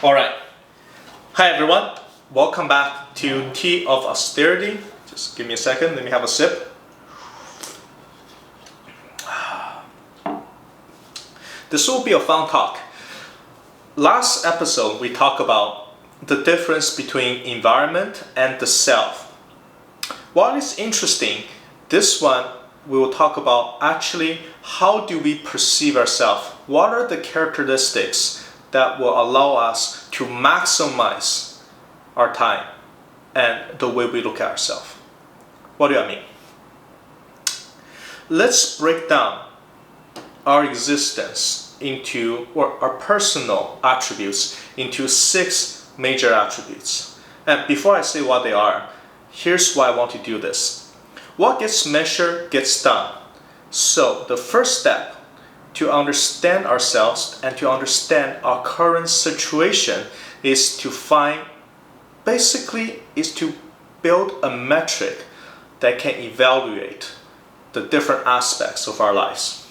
All right. Hi, everyone. Welcome back to Tea of Austerity. Just give me a second. Let me have a sip. This will be a fun talk. Last episode, we talked about the difference between environment and the self. While it's interesting, this one we will talk about actually how do we perceive ourselves? What are the characteristics that will allow us to maximize our time and the way we look at ourselves? What do I mean? Let's break down our existence into, or our personal attributes into 6 major attributes. And before I say what they are, here's why I want to do this. What gets measured gets done. So the first step to understand ourselves and to understand our current situation is to build a metric that can evaluate the different aspects of our lives.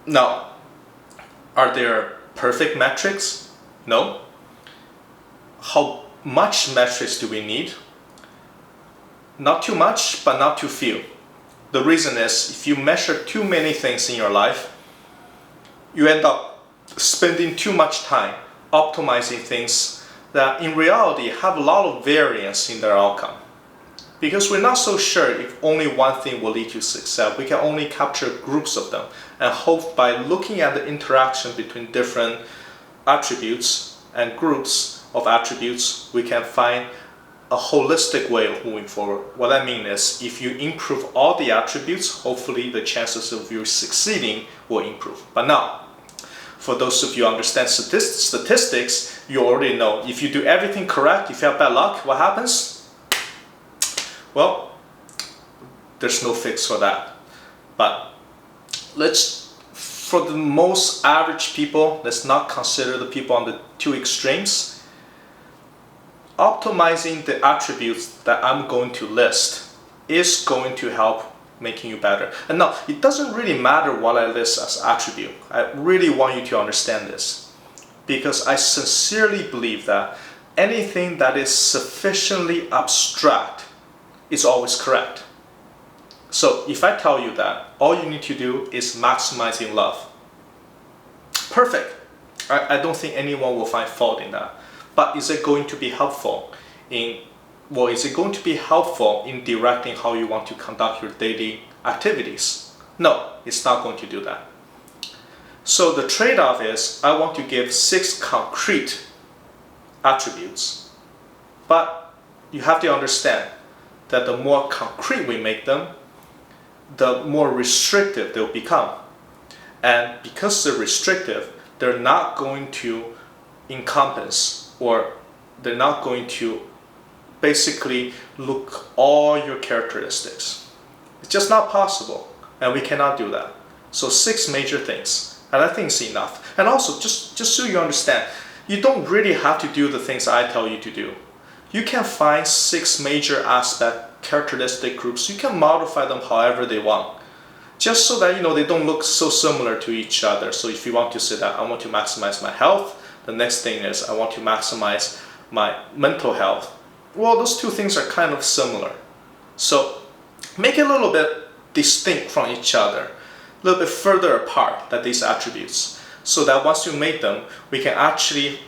Now, are there perfect metrics? No. How much metrics do we need? Not too much, but not too few. The reason is, if you measure too many things in your life, you end up spending too much time optimizing things that in reality have a lot of variance in their outcome. Because we're not so sure if only one thing will lead to success. We can only capture groups of them and hope by looking at the interaction between different attributes and groups of attributes, we can find a holistic way of moving forward. What I mean is, if you improve all the attributes, hopefully the chances of you succeeding will improve. But now, for those of you who understand statistics, you already know if you do everything correct, if you have bad luck, what happens? Well, there's no fix for that. But for the most average people, let's not consider the people on the 2 extremes. Optimizing the attributes that I'm going to list is going to help making you better. And now, it doesn't really matter what I list as attribute. I really want you to understand this, because I sincerely believe that anything that is sufficiently abstract is always correct. So if I tell you that all you need to do is maximizing love, perfect. I don't think anyone will find fault in that. But is it going to be helpful in directing how you want to conduct your daily activities? No, it's not going to do that. So the trade-off is, I want to give 6 concrete attributes. But you have to understand that the more concrete we make them, the more restrictive they'll become. And because they're restrictive, they're not going to encompass, or they're not going to basically look all your characteristics. It's just not possible, and we cannot do that. So 6 major things, and I think it's enough. And also, just so you understand, you don't really have to do the things I tell you to do. You can find 6 major characteristic groups. You can modify them however they want, just so that they don't look so similar to each other. So if you want to say that I want to maximize my health, the next thing is I want to maximize my mental health. Well, those 2 things are kind of similar. So make it a little bit distinct from each other, a little bit further apart than these attributes, so that once you make them, we can actually,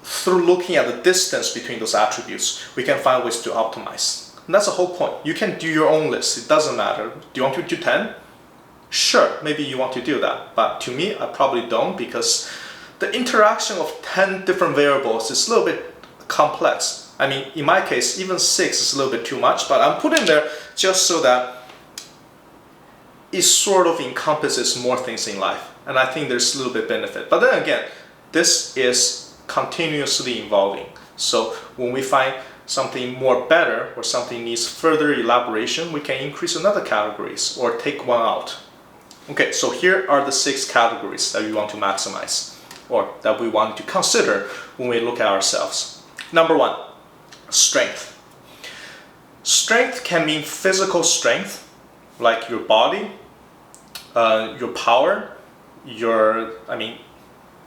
through looking at the distance between those attributes, we can find ways to optimize. And that's the whole point. You can do your own list. It doesn't matter. Do you want to do 10? Sure, maybe you want to do that. But to me, I probably don't, because the interaction of 10 different variables is a little bit complex. I mean, in my case, even 6 is a little bit too much, but I'm putting there just so that it sort of encompasses more things in life. And I think there's a little bit benefit. But then again, this is continuously evolving. So when we find something more better, or something needs further elaboration, we can increase another categories or take one out. Okay, so here are the 6 categories that we want to maximize, or that we want to consider when we look at ourselves. Number 1, strength. Strength can mean physical strength, like your body, your power,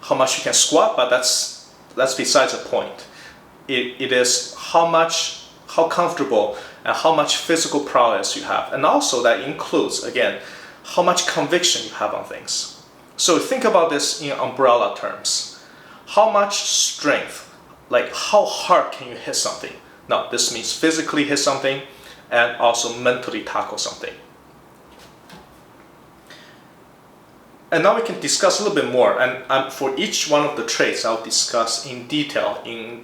how much you can squat, but that's that's besides the point. It is how comfortable and how much physical prowess you have. And also that includes, again, how much conviction you have on things. So think about this in umbrella terms. How much strength, like how hard can you hit something? Now, this means physically hit something and also mentally tackle something. And now we can discuss a little bit more, and for each one of the traits I'll discuss in detail in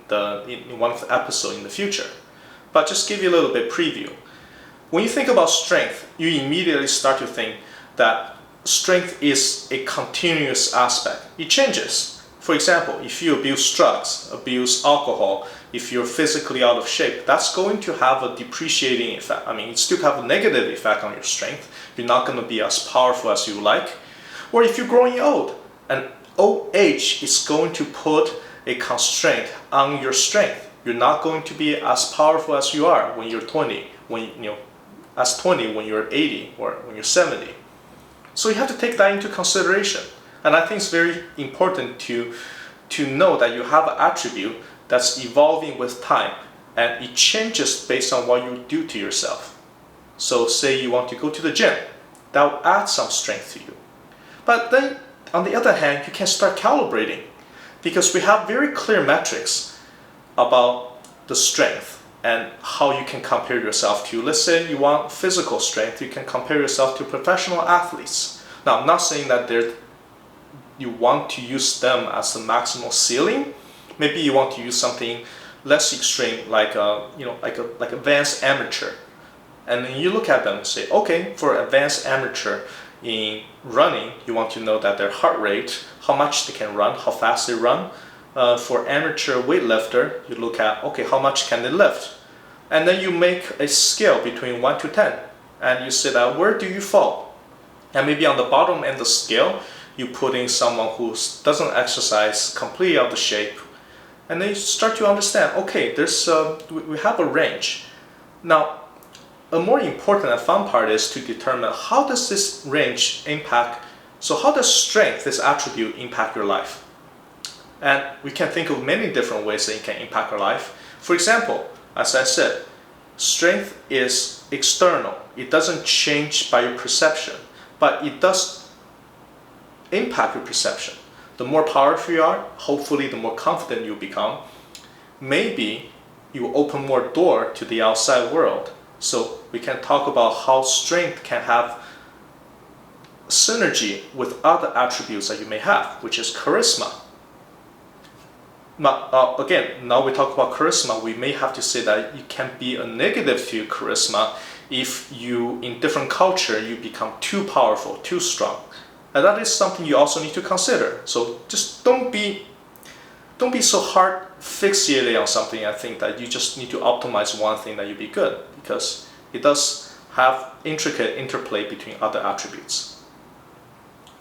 one of the episodes in the future. But just give you a little bit preview. When you think about strength, you immediately start to think that strength is a continuous aspect. It changes. For example, if you abuse drugs, abuse alcohol, if you're physically out of shape, that's going to have a depreciating effect. I mean, it still have a negative effect on your strength. You're not going to be as powerful as you like. Or if you're growing old, and old age is going to put a constraint on your strength. You're not going to be as powerful as you are when you're 20, when you're 80, or when you're 70. So you have to take that into consideration. And I think it's very important to know that you have an attribute that's evolving with time, and it changes based on what you do to yourself. So say you want to go to the gym, that will add some strength to you. But then, on the other hand, you can start calibrating, because we have very clear metrics about the strength and how you can compare yourself to. Let's say you want physical strength, you can compare yourself to professional athletes. Now, I'm not saying that you want to use them as the maximal ceiling. Maybe you want to use something less extreme, like advanced amateur. And then you look at them and say, okay, for advanced amateur in running, you want to know that their heart rate, how much they can run, how fast they run. For amateur weightlifter, you look at, okay, how much can they lift? And then you make a scale between 1 to 10. And you say that, where do you fall? And maybe on the bottom end of the scale, you put in someone who doesn't exercise, completely out of shape. And then you start to understand, okay, we have a range. Now, a more important and fun part is to determine how does this range impact, so how does strength, this attribute, impact your life? And we can think of many different ways that it can impact our life. For example, as I said, strength is external. It doesn't change by your perception, but it does impact your perception. The more powerful you are, hopefully the more confident you become. Maybe you open more door to the outside world. So we can talk about how strength can have synergy with other attributes that you may have, which is charisma. Now, again, now we talk about charisma, we may have to say that it can be a negative to charisma if you, in different culture, you become too powerful, too strong. And that is something you also need to consider. So just don't be so hard fixated on something. I think that you just need to optimize one thing that you be good, because it does have intricate interplay between other attributes.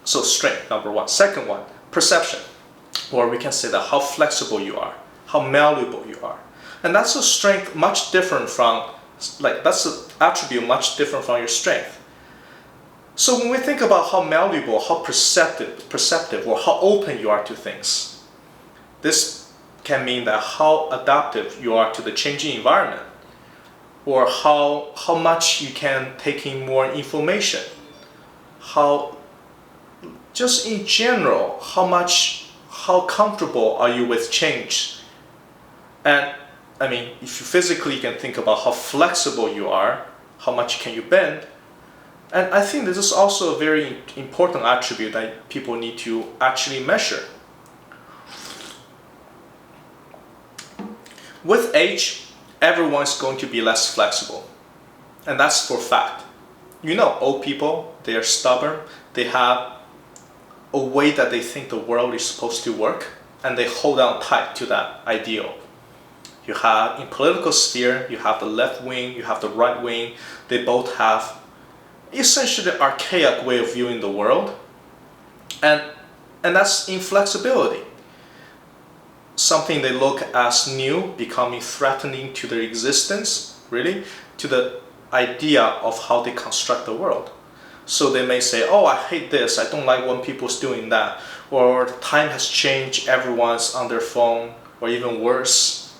So strength, number one. Second one, perception. Or we can say that how flexible you are, how malleable you are. And that's a strength much different from, that's an attribute much different from your strength. So when we think about how malleable, how perceptive, or how open you are to things, this can mean that how adaptive you are to the changing environment, or how much you can take in more information, how, just in general, how comfortable are you with change. And I mean, if you physically can think about how flexible you are, how much can you bend. And I think this is also a very important attribute that people need to actually measure. With age, everyone is going to be less flexible. And that's for fact. You know, old people, they are stubborn. They have a way that they think the world is supposed to work, and they hold on tight to that ideal. You have, in political sphere, you have the left wing, you have the right wing. They both have essentially an archaic way of viewing the world. And that's inflexibility. Something they look as new, becoming threatening to their existence, really, to the idea of how they construct the world. So they may say, oh, I hate this, I don't like when people's doing that, or time has changed, everyone's on their phone, or even worse.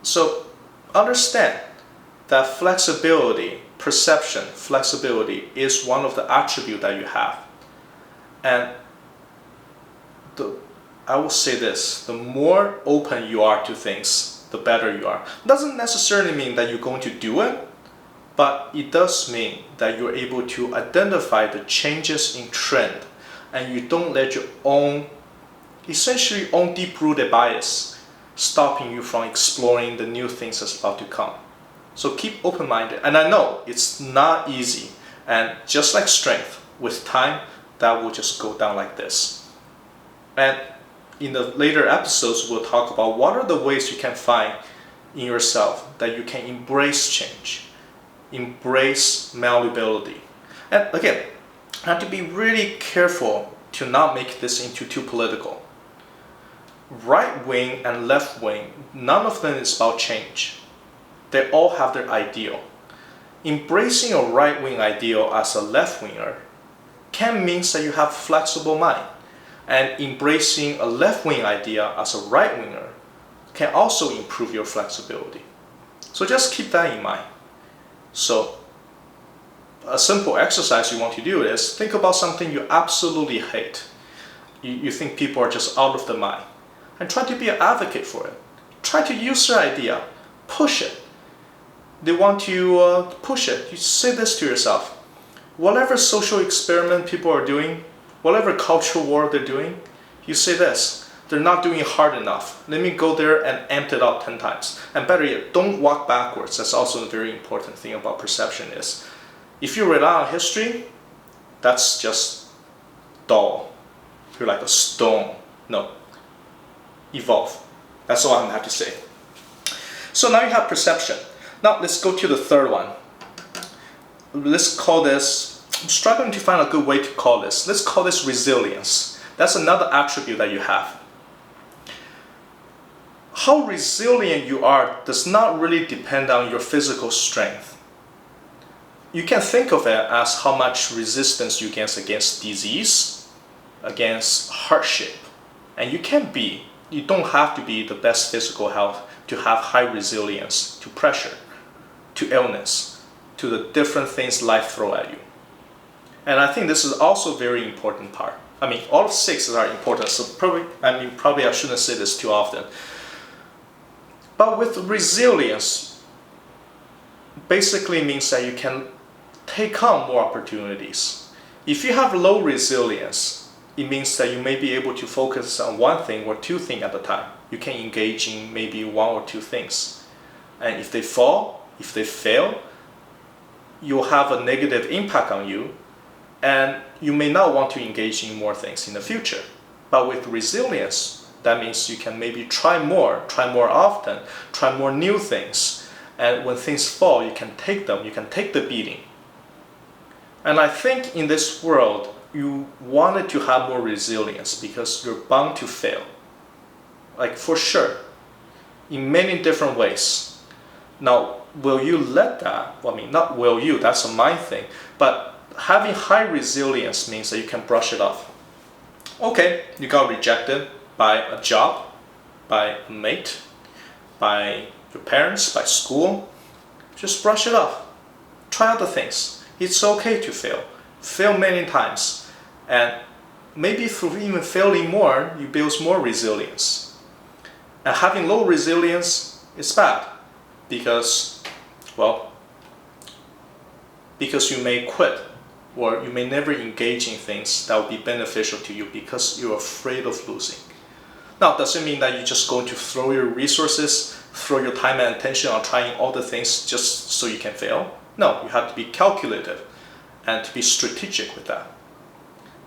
So understand that flexibility, perception, flexibility is one of the attributes that you have. And I will say this, the more open you are to things, the better you are. Doesn't necessarily mean that you're going to do it, but it does mean that you're able to identify the changes in trend, and you don't let your own, essentially own deep-rooted bias stopping you from exploring the new things that's about to come. So keep open-minded. And I know it's not easy, and just like strength, with time, that will just go down like this. And in the later episodes, we'll talk about what are the ways you can find in yourself that you can embrace change, embrace malleability. And again, I have to be really careful to not make this into too political. Right wing and left wing, none of them is about change. They all have their ideal. Embracing a right wing ideal as a left winger can mean that you have a flexible mind. And embracing a left wing idea as a right winger can also improve your flexibility. So just keep that in mind. So a simple exercise you want to do is think about something you absolutely hate. You think people are just out of their mind. And try to be an advocate for it. Try to use their idea. Push it. They want to push it. You say this to yourself. Whatever social experiment people are doing, whatever cultural war they're doing, you say this. They're not doing it hard enough. Let me go there and amp it up 10 times. And better yet, don't walk backwards. That's also a very important thing about perception is, if you rely on history, that's just dull. You're like a stone. No. Evolve. That's all I have to say. So now you have perception. Now let's go to the third one. Let's call this, I'm struggling to find a good way to call this. Let's call this resilience. That's another attribute that you have. How resilient you are does not really depend on your physical strength. You can think of it as how much resistance you get against disease, against hardship. And you don't have to be the best physical health to have high resilience to pressure, to illness, to the different things life throw at you. And I think this is also a very important part. I mean, all 6 are important, so probably I shouldn't say this too often. But with resilience, basically means that you can take on more opportunities. If you have low resilience, it means that you may be able to focus on one thing or 2 things at a time. You can engage in maybe 1 or 2 things. And if they fail, you'll have a negative impact on you, and you may not want to engage in more things in the future. But with resilience, that means you can maybe try more often, try more new things. And when things fall, you can take the beating. And I think in this world, you wanted to have more resilience because you're bound to fail. Like for sure, in many different ways. Now, will you let that, well, I mean, not will you, that's a mind thing, but having high resilience means that you can brush it off. Okay, you got rejected by a job, by a mate, by your parents, by school. Just brush it off. Try other things. It's okay to fail. Fail many times. And maybe through even failing more, you build more resilience. And having low resilience is bad because you may quit, or you may never engage in things that will be beneficial to you because you're afraid of losing. Now, does it mean that you're just going to throw your resources, throw your time and attention on trying all the things just so you can fail? No, you have to be calculative and to be strategic with that.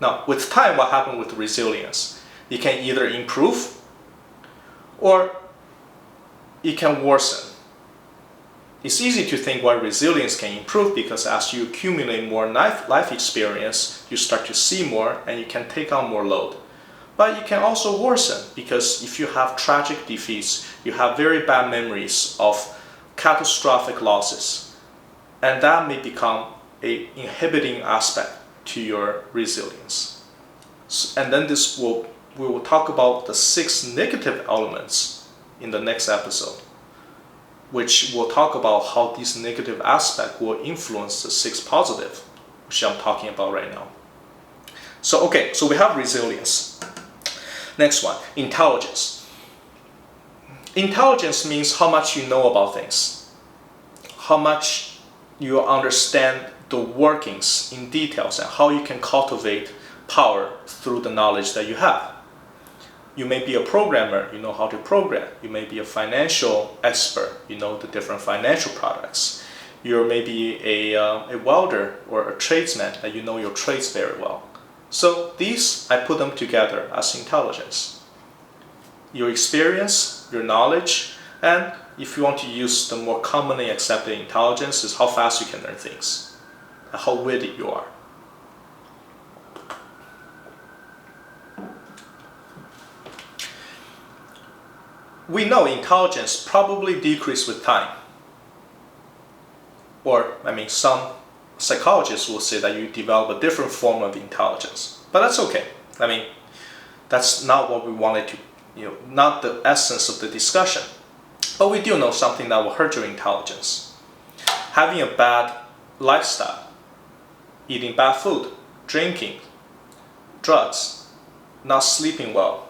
Now, with time, what happens with resilience? It can either improve or it can worsen. It's easy to think why resilience can improve because as you accumulate more life experience, you start to see more and you can take on more load. But it can also worsen because if you have tragic defeats, you have very bad memories of catastrophic losses. And that may become an inhibiting aspect to your resilience. And then this will we will talk about the 6 negative elements in the next episode, which will talk about how these negative aspects will influence the 6 positive, which I'm talking about right now. So we have resilience. Next one, intelligence. Intelligence means how much you know about things, how much you understand the workings in details, and how you can cultivate power through the knowledge that you have. You may be a programmer, you know how to program. You may be a financial expert, you know the different financial products. You may be a welder or a tradesman, that you know your trades very well. So these, I put them together as intelligence. Your experience, your knowledge, and if you want to use the more commonly accepted intelligence, is how fast you can learn things, and how witty you are. We know intelligence probably decreases with time. Or, some psychologists will say that you develop a different form of intelligence. But that's okay. That's not what we wanted to, not the essence of the discussion. But we do know something that will hurt your intelligence. Having a bad lifestyle, eating bad food, drinking, drugs, not sleeping well,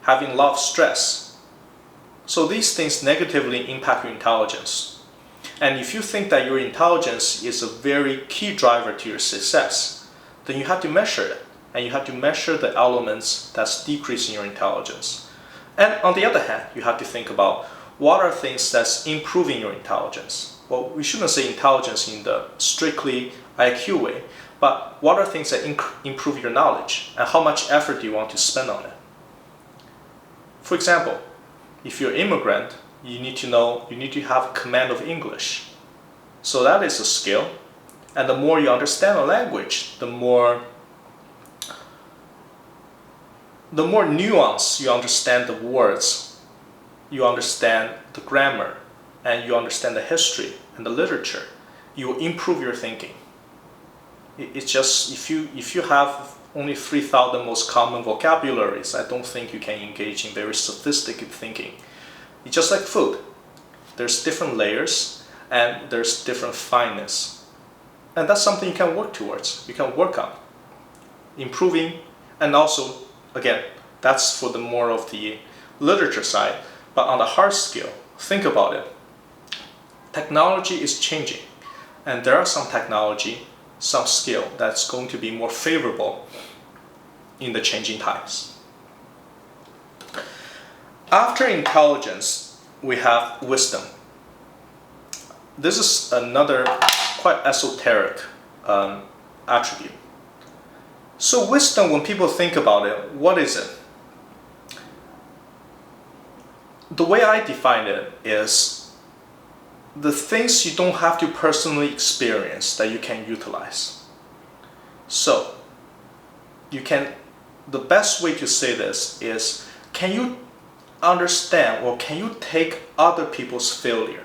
having a lot of stress. So these things negatively impact your intelligence. And if you think that your intelligence is a very key driver to your success, then you have to measure it. And you have to measure the elements that's decreasing your intelligence. And on the other hand, you have to think about what are things that's improving your intelligence. Well, we shouldn't say intelligence in the strictly IQ way, but what are things that improve your knowledge, and how much effort do you want to spend on it? For example, if you're an immigrant, you need to have command of English. So that is a skill. And the more you understand a language, the more nuance you understand the words, you understand the grammar, and you understand the history and the literature, you will improve your thinking. It's just, if you have only 3,000 most common vocabularies, I don't think you can engage in very sophisticated thinking. It's just like food. There's different layers and there's different fineness. And that's something you can work towards, you can work on. Improving, and also, again, that's for the more of the literature side, but on the hard skill, think about it. Technology is changing, and there are some technology, some skill that's going to be more favorable in the changing times. After intelligence, we have wisdom. This is another quite esoteric attribute. So wisdom, when people think about it, what is it? The way I define it is the things you don't have to personally experience that you can utilize. So the best way to say this is, can you understand, or can you take other people's failure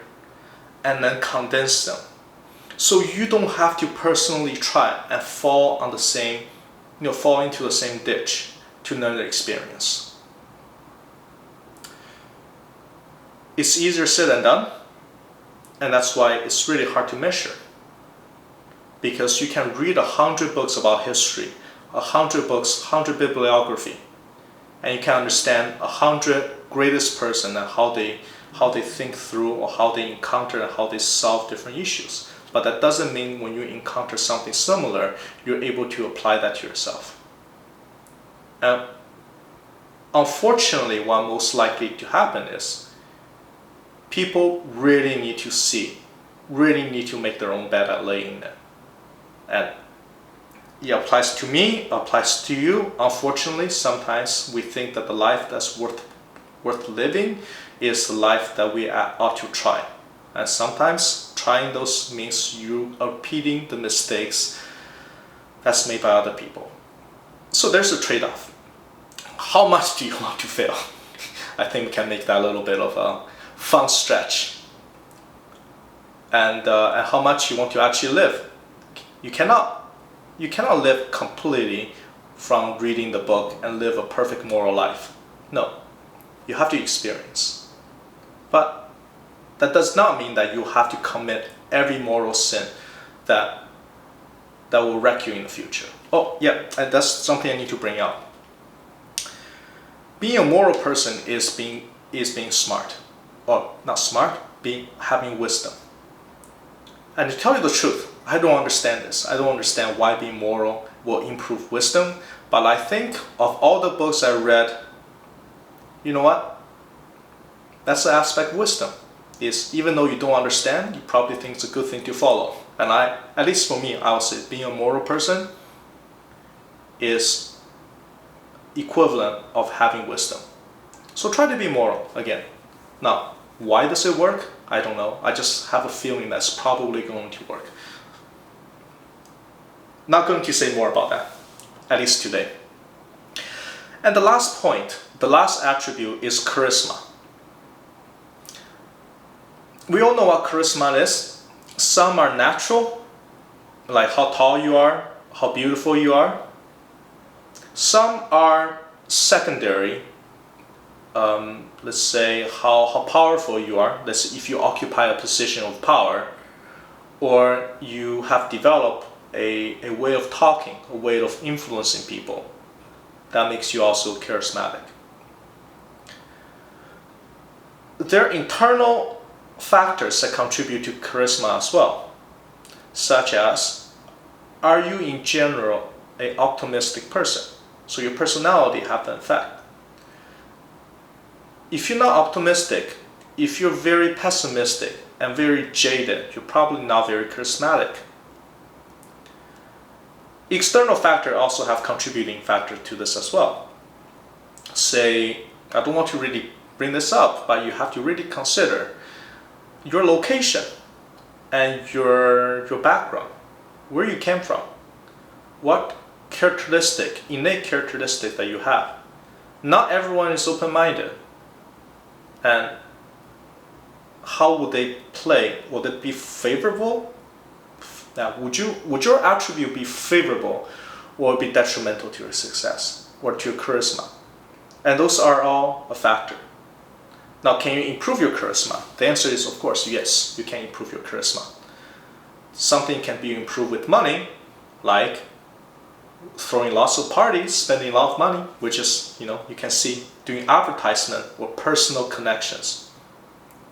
and then condense them, so you don't have to personally try and fall into the same ditch to learn the experience. It's easier said than done, and that's why it's really hard to measure. Because you can read 100 books about history, 100 books, 100 bibliography, and you can understand 100 greatest person and how they think through, or how they encounter and how they solve different issues. But that doesn't mean when you encounter something similar, you're able to apply that to yourself. And unfortunately, what most likely to happen is people really need to see, really need to make their own bed at laying it. And it applies to me, applies to you. Unfortunately, sometimes we think that the life that's worth living is the life that we ought to try. And sometimes trying those means you are repeating the mistakes that's made by other people. So there's a trade-off. How much do you want to fail? I think we can make that a little bit of a fun stretch. And how much you want to actually live. You cannot live completely from reading the book and live a perfect moral life. No, you have to experience. But that does not mean that you have to commit every moral sin that will wreck you in the future. Oh yeah, and that's something I need to bring up. Being a moral person is being smart, or not smart, having wisdom. And to tell you the truth, I don't understand this. I don't understand why being moral will improve wisdom. But I think of all the books I read, you know what? That's the aspect of wisdom. Is even though you don't understand, you probably think it's a good thing to follow. And at least for me, I would say being a moral person is equivalent of having wisdom. So try to be moral again. Now, why does it work? I don't know. I just have a feeling that's probably going to work. Not going to say more about that, at least today. And the last point, the last attribute is charisma. We all know what charisma is. Some are natural, like how tall you are, how beautiful you are. Some are secondary. Let's say how powerful you are. Let's say if you occupy a position of power, or you have developed a way of talking, a way of influencing people. That makes you also charismatic. There are internal factors that contribute to charisma as well, such as, are you in general an optimistic person? So your personality has an effect. If you're not optimistic, if you're very pessimistic and very jaded, you're probably not very charismatic. External factors also have contributing factors to this as well. Say, I don't want to really bring this up, but you have to really consider your location and your background, where you came from, what innate characteristic that you have. Not everyone is open-minded. And how would they play? Would it be favorable? Now, would your attribute be favorable or be detrimental to your success or to your charisma? And those are all a factor. Now, can you improve your charisma? The answer is, of course, yes, you can improve your charisma. Something can be improved with money, like throwing lots of parties, spending a lot of money, which is, you can see doing advertisement or personal connections,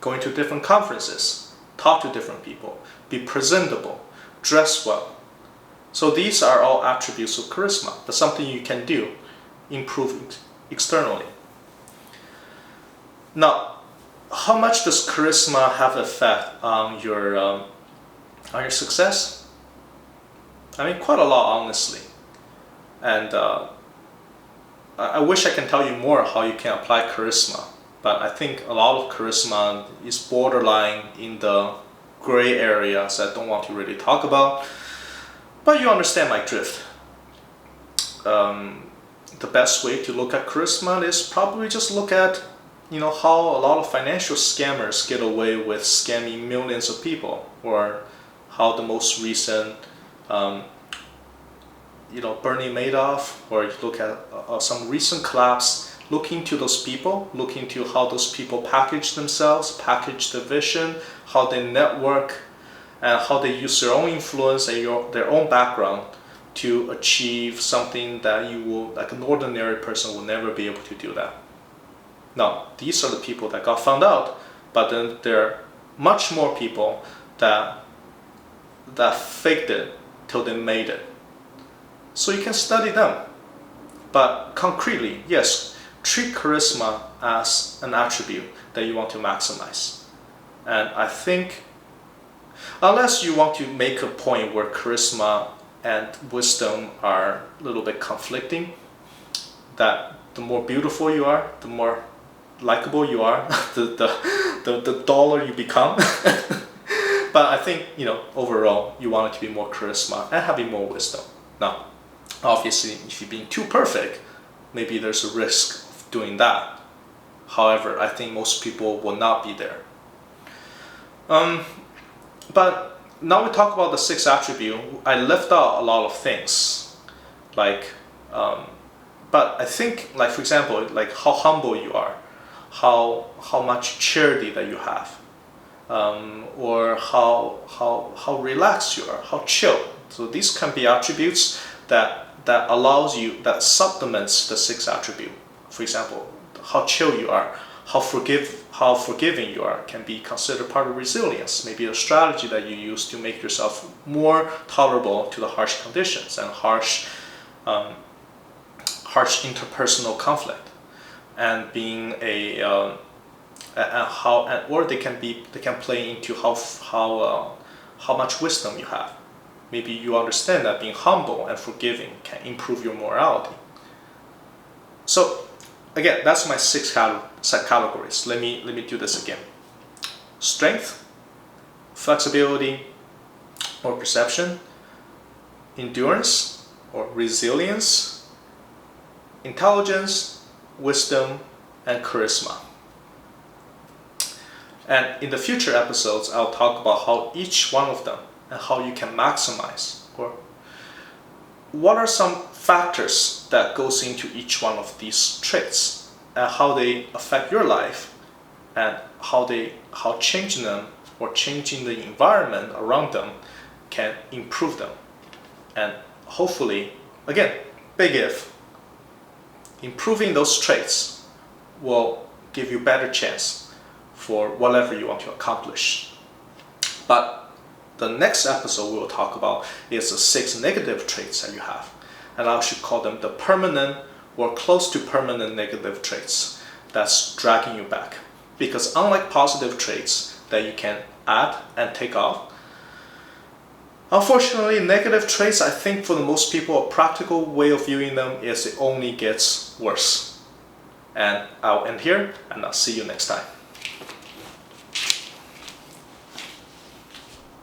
going to different conferences, talk to different people, be presentable, dress well. So these are all attributes of charisma. That's something you can do, improve externally. Now, how much does charisma have an effect on your success? I mean, quite a lot, honestly. And I wish I can tell you more how you can apply charisma, but I think a lot of charisma is borderline in the gray areas I don't want to really talk about. But you understand my drift. The best way to look at charisma is probably just look at how a lot of financial scammers get away with scamming millions of people, or how the most recent Bernie Madoff, or you look at some recent collapse, look into those people, look into how those people package themselves, package the vision, how they network, and how they use their own influence and their own background to achieve something that like an ordinary person will never be able to do that. Now, these are the people that got found out, but then there are much more people that faked it till they made it. So you can study them. But concretely, yes, treat charisma as an attribute that you want to maximize. And I think, unless you want to make a point where charisma and wisdom are a little bit conflicting, that the more beautiful you are, the more likable you are, the duller you become. But I think, overall, you want it to be more charisma and having more wisdom. Now, obviously, if you're being too perfect, maybe there's a risk of doing that. However, I think most people will not be there. But now we talk about the 6 attributes. I left out a lot of things, like But I think, like for example, like how humble you are, how much charity that you have, or how relaxed you are, how chill. So these can be attributes that allows you, that supplements the sixth attribute. For example, how chill you are, how forgiving you are can be considered part of resilience. Maybe a strategy that you use to make yourself more tolerable to the harsh conditions and harsh interpersonal conflict, and being or they can play into how much wisdom you have. Maybe you understand that being humble and forgiving can improve your morality. So again, that's my six categories. Let me do this again. Strength, flexibility or perception, endurance or resilience, intelligence, wisdom, and charisma. And in the future episodes, I'll talk about how each one of them and how you can maximize, or what are some factors that goes into each one of these traits and how they affect your life, and how changing them or changing the environment around them can improve them. And hopefully, again, big if, improving those traits will give you better chance for whatever you want to accomplish. But the next episode we will talk about is the 6 negative traits that you have. And I should call them the permanent or close to permanent negative traits that's dragging you back. Because unlike positive traits that you can add and take off, unfortunately, negative traits, I think for the most people, a practical way of viewing them is it only gets worse. And I'll end here, and I'll see you next time.